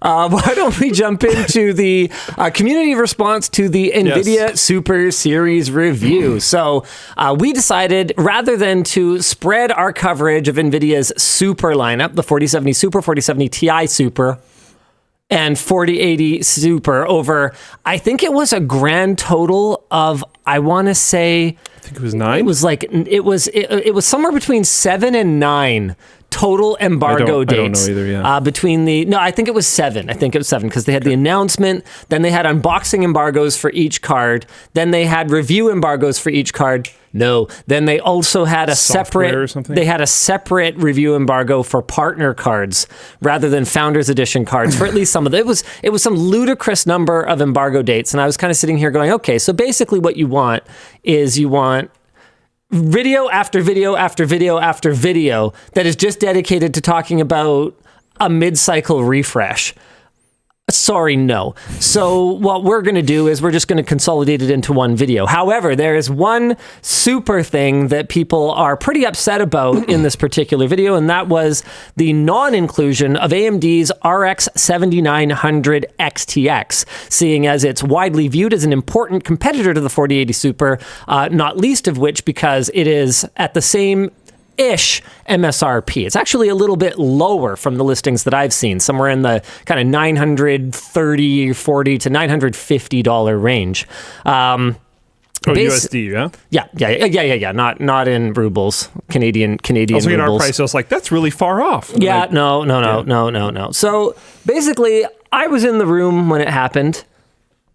Why don't we jump into the community response to the Nvidia Super Series review? So we decided, rather than to spread our coverage of Nvidia's Super lineup, the 4070 Super, 4070 Ti Super, and 4080 Super over, I think it was a grand total of, I want to say, I think it was 9. It was somewhere between 7 and 9 total embargo dates. I don't know either, yeah. I think it was 7. I think it was 7 because they had the announcement, then they had unboxing embargoes for each card, then they had review embargoes for each card. No, then they also had a separate review embargo for partner cards rather than Founders Edition cards for at least some of them. It was some ludicrous number of embargo dates, and I was kind of sitting here going, okay, so basically what you want is video after video after video after video that is just dedicated to talking about a mid-cycle refresh. Sorry, no. So what we're going to do is we're just going to consolidate it into one video. However, there is one super thing that people are pretty upset about in this particular video, and that was the non-inclusion of AMD's RX 7900 XTX, seeing as it's widely viewed as an important competitor to the 4080 Super, not least of which because it is at the same MSRP. It's actually a little bit lower from the listings that I've seen, somewhere in the kind of $930, $40 to $950 range. USD, yeah? Yeah. Not in rubles, Canadian also, rubles. In our price, I was like, that's really far off. Yeah, no. So basically, I was in the room when it happened,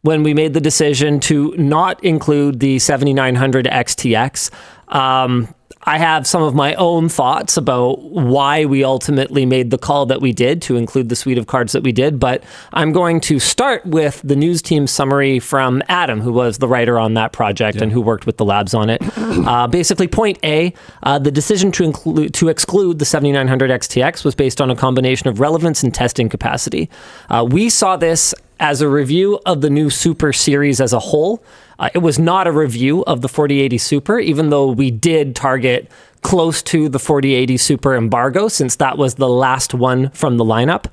when we made the decision to not include the 7900 XTX. I have some of my own thoughts about why we ultimately made the call that we did to include the suite of cards that we did, but I'm going to start with the news team summary from Adam, who was the writer on that project and who worked with the labs on it. Basically, point A, the decision to exclude the 7900 XTX was based on a combination of relevance and testing capacity. We saw this as a review of the new Super series as a whole. It was not a review of the 4080 Super, even though we did target close to the 4080 Super embargo, since that was the last one from the lineup.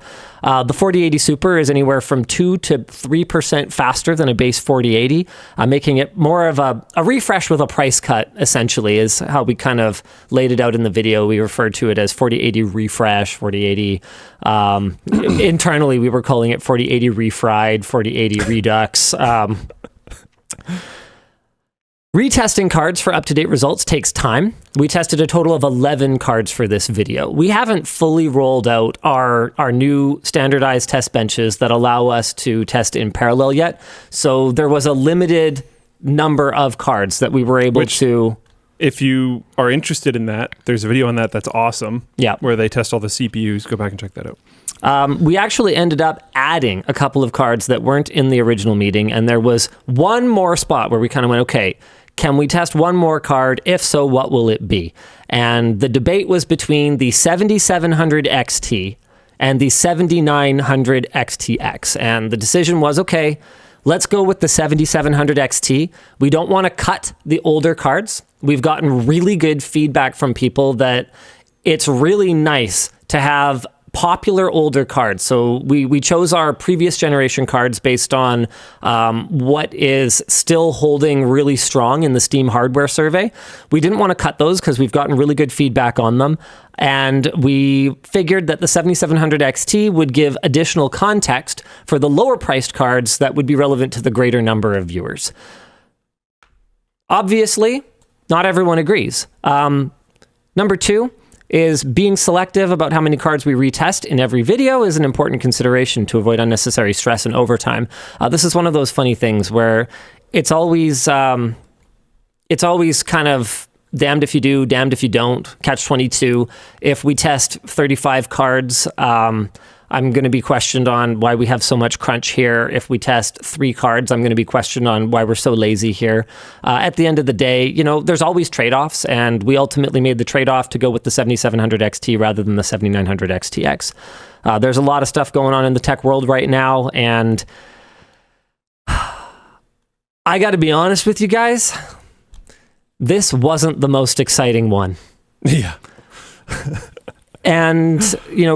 The 4080 Super is anywhere from 2 to 3% faster than a base 4080, making it more of a refresh with a price cut, essentially, is how we kind of laid it out in the video. We referred to it as 4080 refresh, 4080. Internally, we were calling it 4080 refried, 4080 redux. Retesting cards for up-to-date results takes time. We tested a total of 11 cards for this video. We haven't fully rolled out our new standardized test benches that allow us to test in parallel yet. So there was a limited number of cards that we were able to... If you are interested in that, there's a video on that's awesome. Yeah. Where they test all the CPUs. Go back and check that out. We actually ended up adding a couple of cards that weren't in the original meeting, and there was one more spot where we kind of went, okay, can we test one more card? If so, what will it be? And the debate was between the 7700 XT and the 7900 XTX. And the decision was, okay, let's go with the 7700 XT. We don't want to cut the older cards. We've gotten really good feedback from people that it's really nice to have popular older cards. So we chose our previous generation cards based on what is still holding really strong in the Steam hardware survey. We didn't want to cut those because we've gotten really good feedback on them. And we figured that the 7700 XT would give additional context for the lower priced cards that would be relevant to the greater number of viewers. Obviously, not everyone agrees. Number two, is being selective about how many cards we retest in every video is an important consideration to avoid unnecessary stress and overtime. This is one of those funny things where it's always kind of damned if you do, damned if you don't, catch-22. If we test 35 cards, I'm going to be questioned on why we have so much crunch here. If we test 3 cards, I'm going to be questioned on why we're so lazy here. At the end of the day, there's always trade-offs, and we ultimately made the trade-off to go with the 7700 XT rather than the 7900 XTX. There's a lot of stuff going on in the tech world right now, and I got to be honest with you guys, this wasn't the most exciting one. Yeah. And,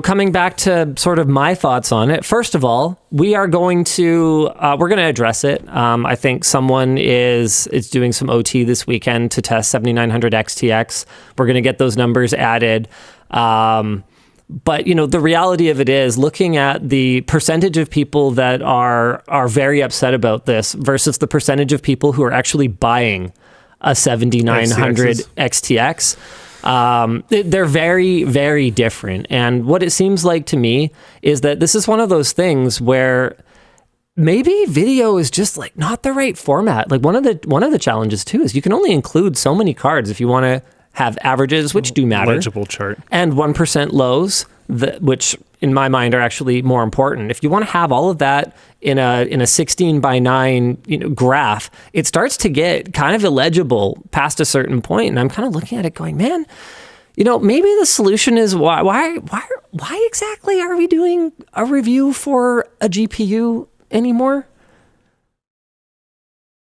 coming back to sort of my thoughts on it, first of all, we're going to address it. I think someone is doing some OT this weekend to test 7900 XTX. We're going to get those numbers added. But, the reality of it is looking at the percentage of people that are very upset about this versus the percentage of people who are actually buying a 7900 XTX. They're very, very different. And what it seems like to me is that this is one of those things where maybe video is just like not the right format. Like one of the challenges too is you can only include so many cards if you want to have averages, which do matter. Legible chart. And 1% lows, which in my mind are actually more important. If you want to have all of that in a 16 by 9 graph, it starts to get kind of illegible past a certain point. And I'm kind of looking at it going, man, maybe the solution is why exactly are we doing a review for a GPU anymore?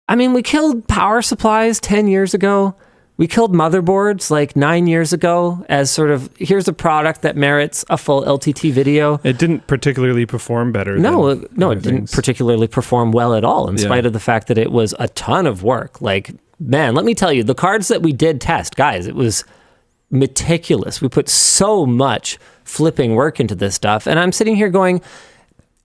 I mean, we killed power supplies 10 years ago. We killed motherboards like 9 years ago as sort of, here's a product that merits a full LTT video. It didn't particularly perform better. No, it didn't particularly perform well at all, in spite of the fact that it was a ton of work. Like, man, let me tell you, the cards that we did test, guys, it was meticulous. We put so much flipping work into this stuff. And I'm sitting here going,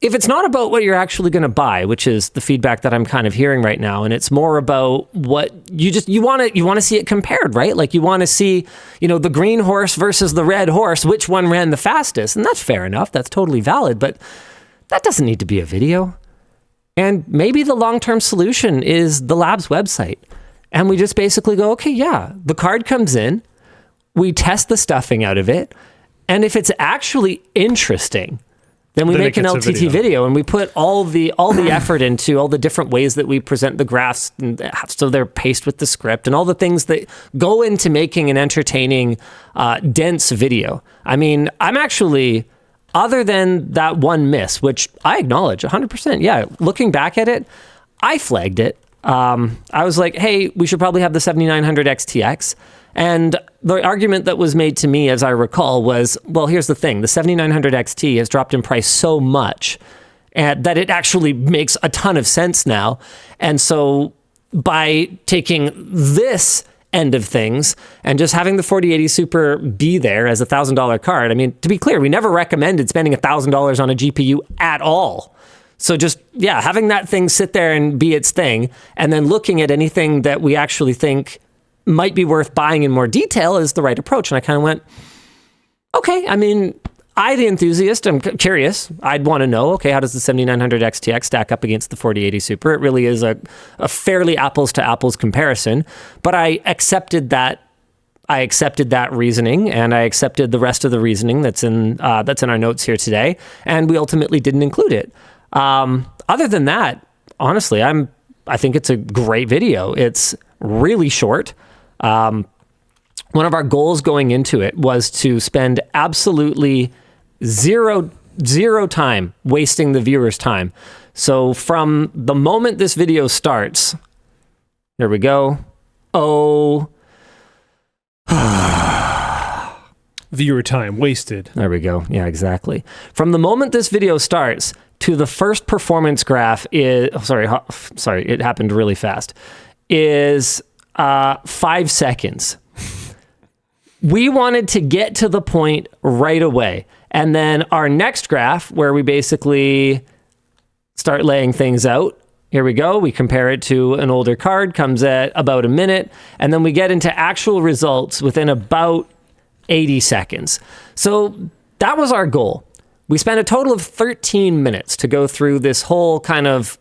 if it's not about what you're actually going to buy, which is the feedback that I'm kind of hearing right now, and it's more about what you want to see it compared, right? Like you want to see, the green horse versus the red horse, which one ran the fastest. And that's fair enough. That's totally valid, but that doesn't need to be a video. And maybe the long-term solution is the lab's website. And we just basically go, okay, yeah, the card comes in, we test the stuffing out of it. And if it's actually interesting, then we make an LTT video and we put all the effort into all the different ways that we present the graphs, and so they're paced with the script and all the things that go into making an entertaining, dense video. I mean, I'm actually, other than that one miss, which I acknowledge 100%. Yeah, looking back at it, I flagged it. I was like, hey, we should probably have the 7900 XTX. And the argument that was made to me, as I recall, was, well, here's the thing. The 7900 XT has dropped in price so much that it actually makes a ton of sense now. And so by taking this end of things and just having the 4080 Super be there as a $1,000 card, I mean, to be clear, we never recommended spending $1,000 on a GPU at all. So just, having that thing sit there and be its thing, and then looking at anything that we actually think might be worth buying in more detail is the right approach. And I kind of went, okay, I mean, the enthusiast, I'm curious. I'd want to know, okay, how does the 7900 XTX stack up against the 4080 Super? It really is a fairly apples to apples comparison, but I accepted that reasoning, and I accepted the rest of the reasoning that's in our notes here today, and we ultimately didn't include it. Other than that, honestly, I think it's a great video. It's really short. One of our goals going into it was to spend absolutely zero time wasting the viewer's time. So from the moment this video starts, there we go. Viewer time wasted. There we go. Yeah, exactly. From the moment this video starts to the first performance graph is, sorry, it happened really fast, is 5 seconds. We wanted to get to the point right away. And then our next graph, where we basically start laying things out, here we go. We compare it to an older card, comes at about a minute, and then we get into actual results within about 80 seconds. So that was our goal. We spent a total of 13 minutes to go through this whole kind of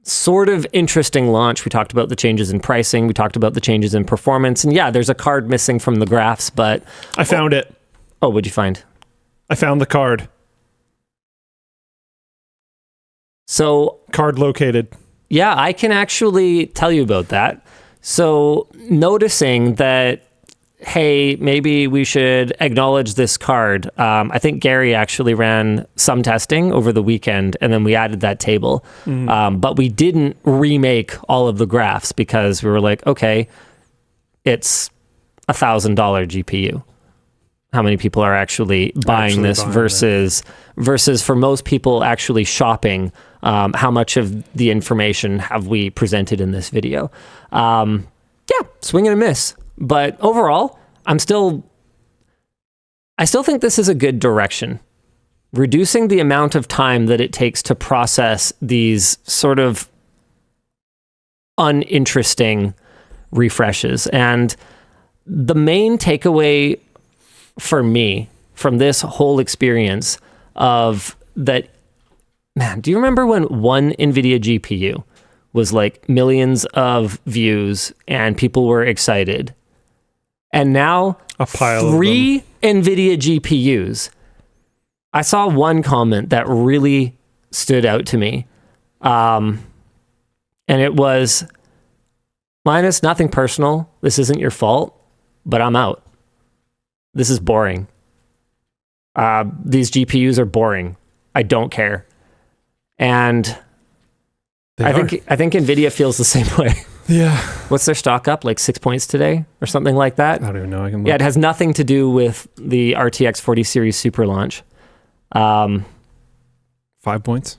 sort of interesting launch. We talked about the changes in pricing. We talked about the changes in performance. And yeah, there's a card missing from the graphs, but... I found it. Oh, what'd you find? I found the card. So... Card located. Yeah, I can actually tell you about that. So noticing that, hey, maybe we should acknowledge this card. I think Gary actually ran some testing over the weekend, and then we added that table. But we didn't remake all of the graphs because we were like, okay, it's $1,000 GPU. how many people are actually buying this versus for most people actually shopping, how much of the information have we presented in this video. Swing and a miss. But overall, I still think this is a good direction. Reducing the amount of time that it takes to process these sort of uninteresting refreshes. And the main takeaway for me from this whole experience of that, man, do you remember when one Nvidia GPU was like millions of views and people were excited? And now a pile three of them. Nvidia GPUs. I saw one comment that really stood out to me. And it was, Linus, nothing personal. This isn't your fault, but I'm out. This is boring. These GPUs are boring. I don't care. And I think Nvidia feels the same way. Yeah. What's their stock up? Like 6 points today or something like that? I don't even know. I can look. Yeah, it has nothing to do with the RTX 40 series super launch. 5 points.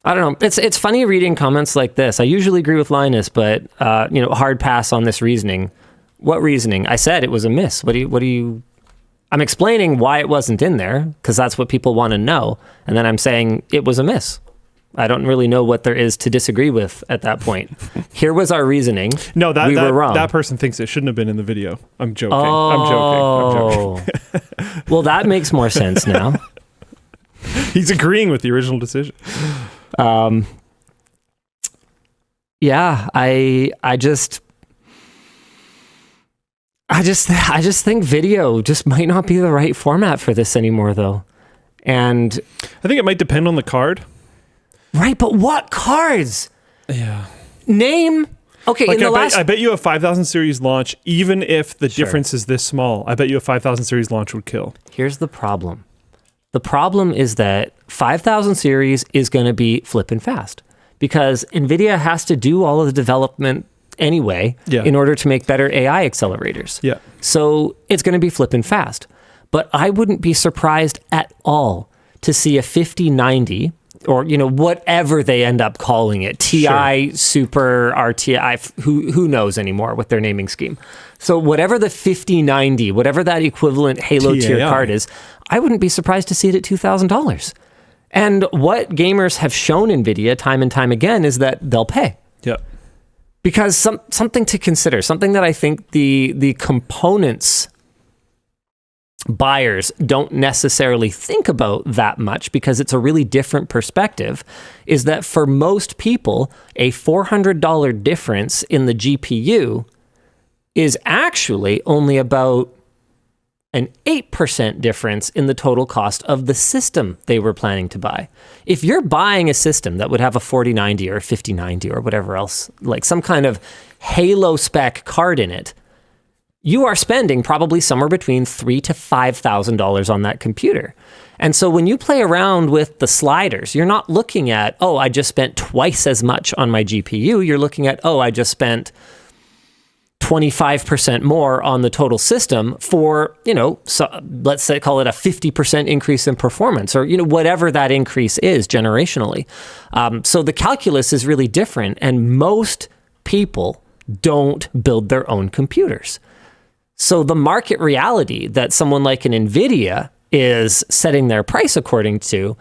I don't know. It's funny reading comments like this. I usually agree with Linus, but hard pass on this reasoning. What reasoning? I said it was a miss. What do you? I'm explaining why it wasn't in there because that's what people want to know, and then I'm saying it was a miss. I don't really know what there is to disagree with at that point. Here was our reasoning. No, we were wrong. That person thinks it shouldn't have been in the video. I'm joking. Oh. I'm joking. Well, that makes more sense now. He's agreeing with the original decision. Yeah, I just think video just might not be the right format for this anymore, though. And I think it might depend on the card. Right, but what cards? Yeah. Name. Okay, like I bet you a 5000 series launch, even if the difference is this small, I bet you a 5000 series launch would kill. Here's the problem. The problem is that 5000 series is going to be flipping fast because NVIDIA has to do all of the development anyway in order to make better AI accelerators. Yeah. So it's going to be flipping fast. But I wouldn't be surprised at all to see a 5090 or, whatever they end up calling it, TI, Super, RTI, who knows anymore with their naming scheme. So whatever the 5090, whatever that equivalent Halo tier card is, I wouldn't be surprised to see it at $2,000. And what gamers have shown NVIDIA time and time again is that they'll pay. Yeah. Because something to consider, something that I think the components buyers don't necessarily think about that much because it's a really different perspective, is that for most people, a $400 difference in the GPU is actually only about an 8% difference in the total cost of the system they were planning to buy. If you're buying a system that would have a 4090 or a 5090 or whatever else, like some kind of Halo spec card in it, you are spending probably somewhere between $3,000 to $5,000 on that computer. And so when you play around with the sliders, you're not looking at, oh, I just spent twice as much on my GPU. You're looking at, oh, I just spent 25% more on the total system for, so let's say call it a 50% increase in performance or, whatever that increase is generationally. So the calculus is really different. And most people don't build their own computers. So the market reality that someone like an NVIDIA is setting their price according to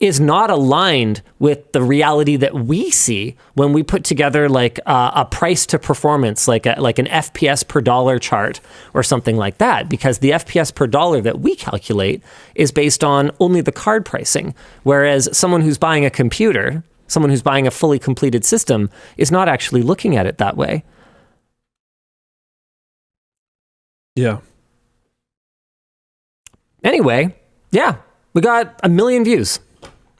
is not aligned with the reality that we see when we put together like a price to performance, like an FPS per dollar chart or something like that, because the FPS per dollar that we calculate is based on only the card pricing, whereas someone who's buying a computer, someone who's buying a fully completed system is not actually looking at it that way. Yeah. Anyway, we got 1 million views.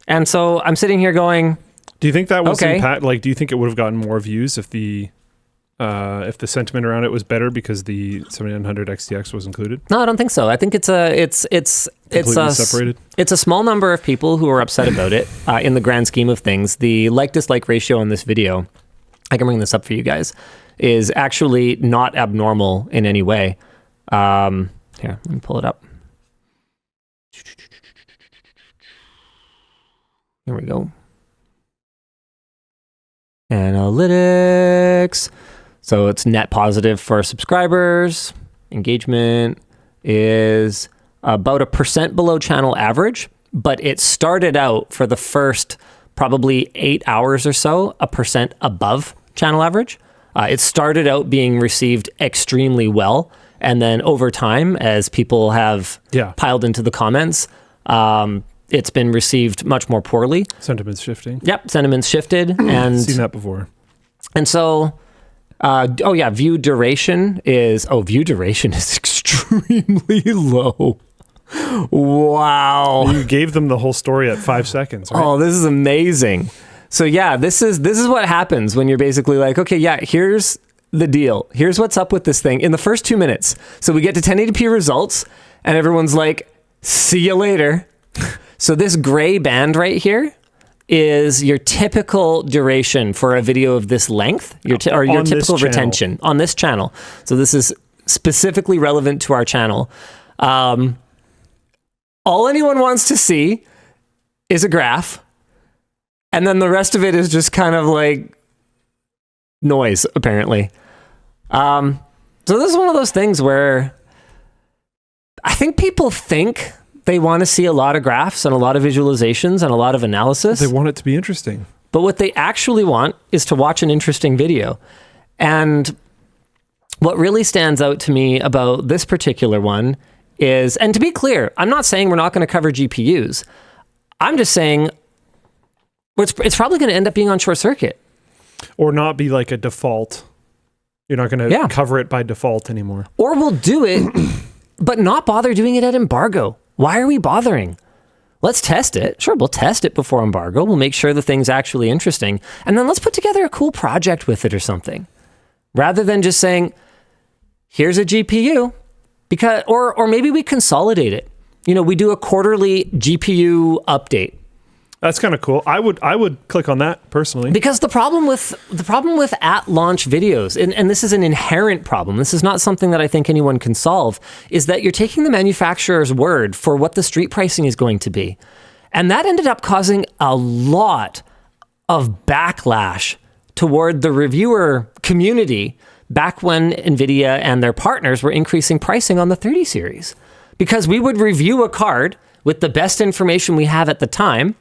And so I'm sitting here going, do you think that was okay. do you think it would have gotten more views if the sentiment around it was better because the 7900 XTX was included? No, I don't think so. I think it's separated. It's a small number of people who are upset about it in the grand scheme of things. The like-dislike ratio on this video, I can bring this up for you guys, is actually not abnormal in any way. Here, let me pull it up. Here we go. Analytics. So it's net positive for subscribers. Engagement is about 1% below channel average, but it started out for the first probably 8 hours or so, 1% above channel average. It started out being received extremely well. And then over time, as people have piled into the comments, it's been received much more poorly. Sentiment's shifting. Yep, sentiment's shifted. And seen that before. And so, view duration is extremely low. Wow. You gave them the whole story at 5 seconds, right? Oh, this is amazing. So yeah, this is what happens when you're basically like, okay, yeah, here's the deal. Here's what's up with this thing in the first 2 minutes. So we get to 1080p results and everyone's like, see you later. So this gray band right here is your typical duration for a video of this length, your typical retention on this channel. So this is specifically relevant to our channel. All anyone wants to see is a graph, and then the rest of it is just kind of like noise, apparently. So this is one of those things where I think people think they want to see a lot of graphs and a lot of visualizations and a lot of analysis. They want it to be interesting. But what they actually want is to watch an interesting video. And what really stands out to me about this particular one is, and to be clear, I'm not saying we're not going to cover GPUs. I'm just saying it's probably going to end up being on short circuit. Or not be like a default. You're not going to cover it by default anymore. Or we'll do it, but not bother doing it at embargo. Why are we bothering? Let's test it. Sure, we'll test it before embargo. We'll make sure the thing's actually interesting. And then let's put together a cool project with it or something. Rather than just saying, here's a GPU. Or maybe we consolidate it. We do a quarterly GPU update. That's kind of cool. I would click on that personally. Because the problem with at launch videos, and this is an inherent problem, this is not something that I think anyone can solve, is that you're taking the manufacturer's word for what the street pricing is going to be. And that ended up causing a lot of backlash toward the reviewer community back when Nvidia and their partners were increasing pricing on the 30 series. Because we would review a card with the best information we have at the time,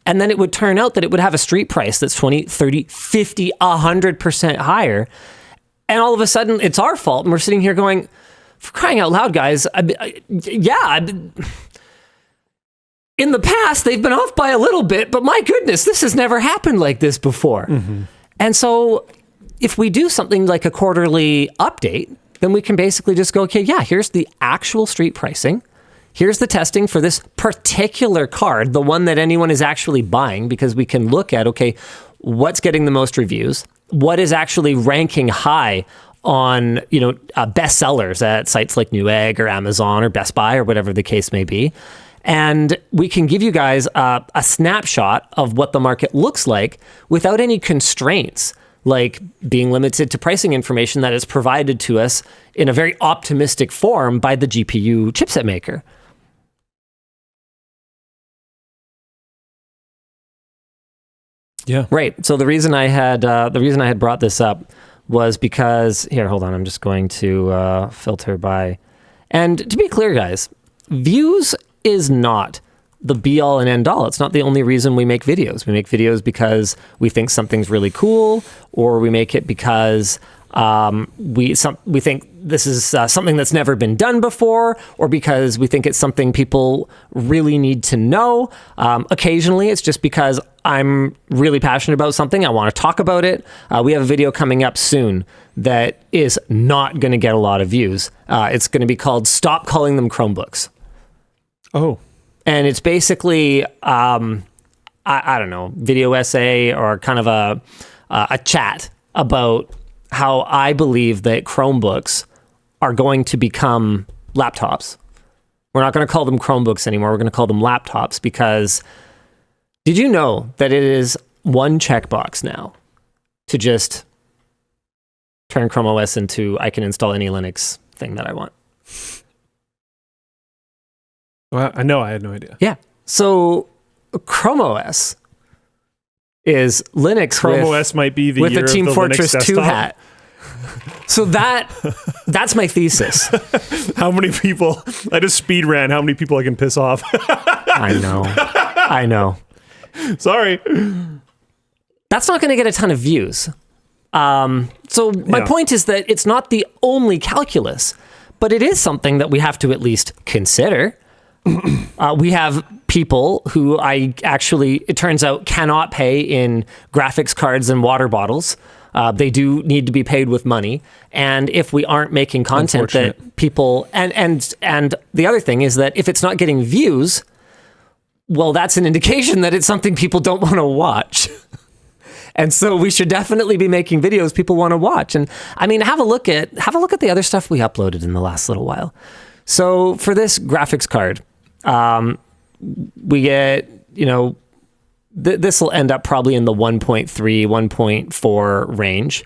and then it would turn out that it would have a street price that's 20, 30, 50, 100% higher. And all of a sudden, it's our fault. And we're sitting here going, for crying out loud, guys, in the past, they've been off by a little bit, but my goodness, this has never happened like this before. Mm-hmm. And so if we do something like a quarterly update, then we can basically just go, okay, yeah, here's the actual street pricing. Here's the testing for this particular card, the one that anyone is actually buying, because we can look at, okay, what's getting the most reviews, what is actually ranking high on, bestsellers at sites like Newegg or Amazon or Best Buy or whatever the case may be. And we can give you guys a snapshot of what the market looks like without any constraints, like being limited to pricing information that is provided to us in a very optimistic form by the GPU chipset maker. Yeah. Right. So the reason I had brought this up was because here, hold on. I'm just going to filter by, and to be clear, guys, views is not the be all and end all. It's not the only reason we make videos. We make videos because we think something's really cool, or we make it because we think this is something that's never been done before, or because we think it's something people really need to know. Occasionally, it's just because I'm really passionate about something. I want to talk about it. We have a video coming up soon that is not going to get a lot of views. It's going to be called "Stop Calling Them Chromebooks." Oh. And it's basically, I don't know, video essay or kind of a chat about how I believe that Chromebooks are going to become laptops. We're not going to call them Chromebooks anymore. We're going to call them laptops because did you know that it is one checkbox now to just turn Chrome OS into I can install any Linux thing that I want? Well, I know, I had no idea. Yeah. So Chrome OS is Linux Chrome OS might be the with year a Team of the Fortress Linux 2 desktop. hat. So that's my thesis. How many people, I just speed ran how many people I can piss off. I know. Sorry. That's not going to get a ton of views. So my point is that it's not the only calculus, but it is something that we have to at least consider. We have people who it turns out, cannot pay in graphics cards and water bottles. They do need to be paid with money. And if we aren't making content that people, and the other thing is that if it's not getting views, well, that's an indication that it's something people don't want to watch. And so we should definitely be making videos people want to watch. And I mean, have a look at the other stuff we uploaded in the last little while. So for this graphics card, we get, this will end up probably in the 1.3, 1.4 range.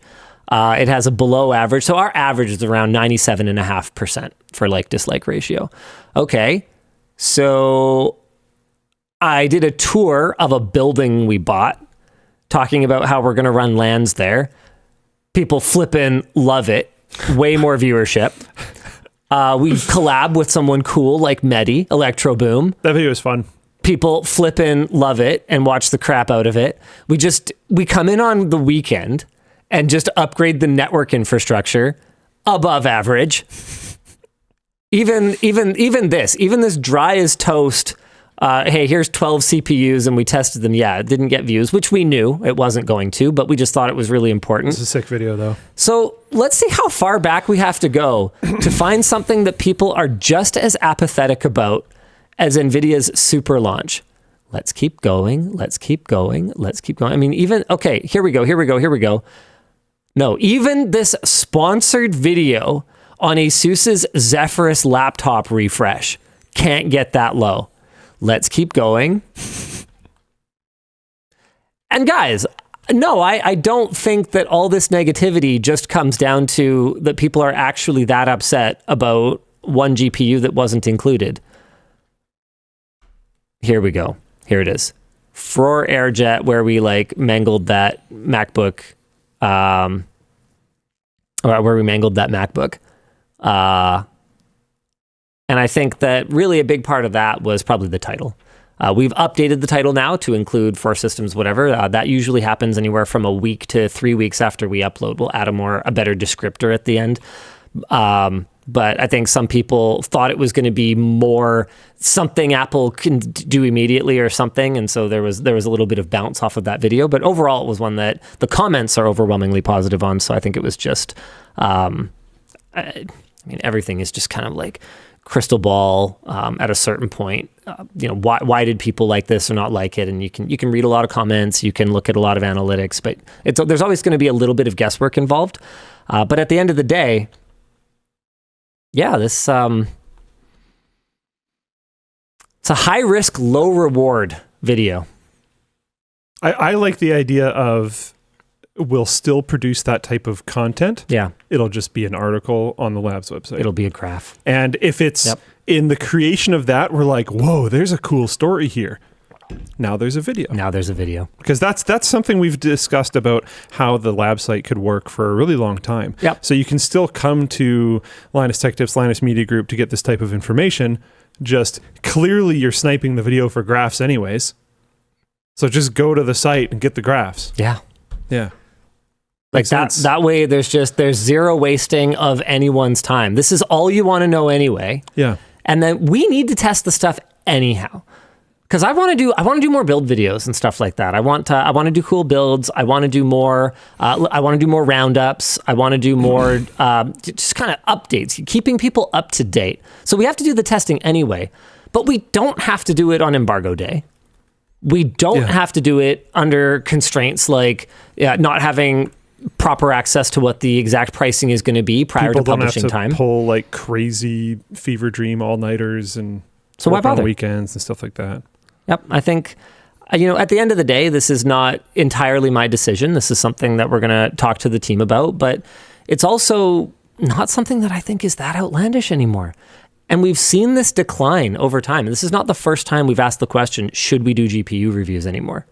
It has a below average. So our average is around 97.5% for like-dislike ratio. Okay. So I did a tour of a building we bought, talking about how we're going to run LANs there. People flippin' love it. Way more viewership. We collab with someone cool like Medi, Electro Boom. That video was fun. People flippin' love it and watch the crap out of it. We come in on the weekend and just upgrade the network infrastructure above average. Even this dry as toast. Hey, here's 12 CPUs and we tested them. Yeah, it didn't get views, which we knew it wasn't going to, but we just thought it was really important. It's a sick video though. So let's see how far back we have to go to find something that people are just as apathetic about as NVIDIA's super launch. Let's keep going. Let's keep going. Let's keep going. I mean, here we go. No, even this sponsored video on ASUS's Zephyrus laptop refresh can't get that low. Let's keep going. And guys, no, I don't think that all this negativity just comes down to that people are actually that upset about one GPU that wasn't included. Here we go. Here it is. Frore Airjet, where we mangled that MacBook. And I think that really a big part of that was probably the title. We've updated the title now to include for systems, whatever. That usually happens anywhere from a week to 3 weeks after we upload. We'll add a better descriptor at the end. But I think some people thought it was going to be more something Apple can do immediately or something. And so there was a little bit of bounce off of that video. But overall, it was one that the comments are overwhelmingly positive on. So I think it was just, everything is just kind of like crystal ball at a certain point. Why did people like this or not like it? And you can read a lot of comments, you can look at a lot of analytics, but there's always going to be a little bit of guesswork involved. But at the end of the day, this it's a high risk, low reward video. I like the idea of we'll still produce that type of content. Yeah. It'll just be an article on the lab's website. It'll be a graph. And if it's in the creation of that, we're like, whoa, there's a cool story here. Now there's a video. Because that's something we've discussed about how the lab site could work for a really long time. Yep. So you can still come to Linus Tech Tips, Linus Media Group to get this type of information. Just clearly you're sniping the video for graphs anyways. So just go to the site and get the graphs. Yeah. Yeah. Like that way there's zero wasting of anyone's time. This is all you want to know anyway. Yeah. And then we need to test the stuff anyhow. Because I want to do more build videos and stuff like that. I want to do cool builds. I want to do more. I want to do more roundups. I want to do more just kind of updates, keeping people up to date. So we have to do the testing anyway, but we don't have to do it on embargo day. We don't have to do it under constraints like not having proper access to what the exact pricing is going to be prior to publishing time. People don't have to pull like crazy fever dream all-nighters and so why bother? On weekends and stuff like that. Yep. I think, at the end of the day, this is not entirely my decision. This is something that we're going to talk to the team about, but it's also not something that I think is that outlandish anymore. And we've seen this decline over time. And this is not the first time we've asked the question, should we do GPU reviews anymore?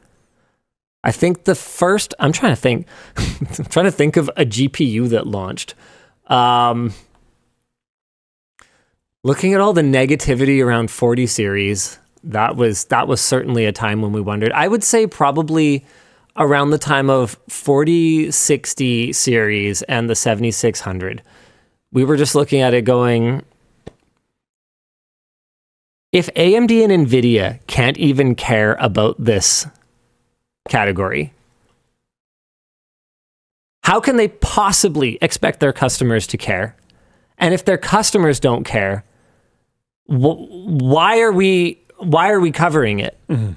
I think I'm trying to think, I'm trying to think of a GPU that launched. Looking at all the negativity around 40 series, that was certainly a time when we wondered. I would say probably around the time of 4060 series and the 7600. We were just looking at it going, if AMD and Nvidia can't even care about this category, how can they possibly expect their customers to care? And if their customers don't care, why are we covering it? Mm-hmm.